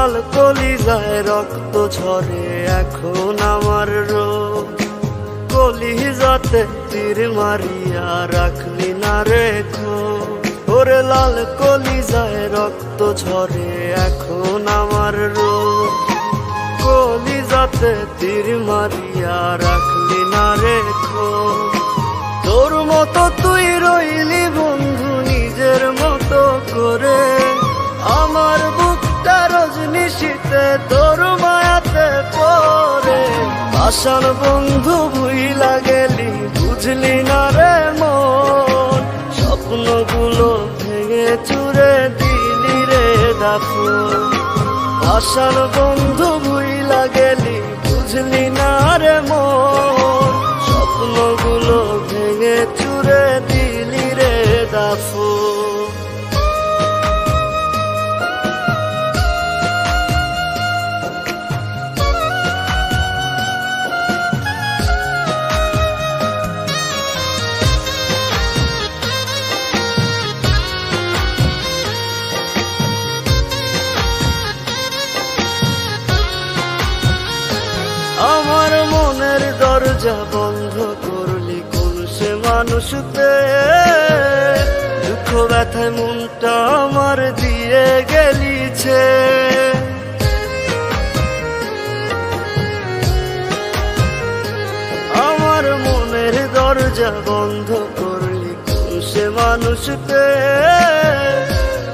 লাল কলিজায় রক্ত ঝরে এখন আমার রোগ। কলিজাতে তীর মারিয়া রাখলি না রেখো, ওরে লাল কলিজায় রক্ত ঝরে এখন আমার রোগ। কলিজাতে তীর মারিয়া রাখলি না রেখো। তোর মতো তুই রইলি বন্ধু নিজের মতো করে, আমার বুকটা রজনীশীতে তোর মায়াতে পড়ে। আশার বন্ধু ভুইলা গেলি বুঝলি না রে মন, স্বপ্নগুলো ভেঙে চুরে দিলি রে দাফন। আশার বন্ধু ভুইলা গেলি বুঝলি না রে মন, স্বপ্নগুলো ভেঙে চুরে দিলি রে দাফন। আমার মনের দরজা বন্ধ করলি কোন সে মানুষতে, দুঃখ ব্যথায় মনটা আমার দিয়ে গেলিছে। আমার মনের দরজা বন্ধ করলি কোন সে মানুষতে,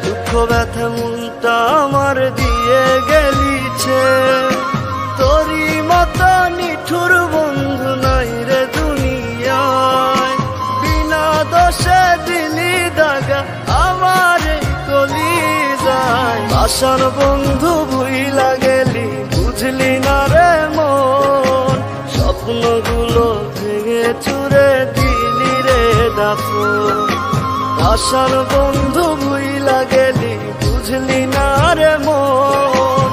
দুঃখ ব্যথা মনটা আমার দিয়ে গেলিছে। তোরি মতো নিঠুর বন্ধু নাই রে দুনিয়ায়, বিনা দোষে দিলি দাগা আমার কলিজায়। আশার বন্ধু ভুইলা গেলি বুঝলি না রে মন, স্বপ্নগুলো ভেঙে চুরে দিলি রে দাফন। আশার বন্ধু ভুইলা গেলি বুঝলি না রে মন,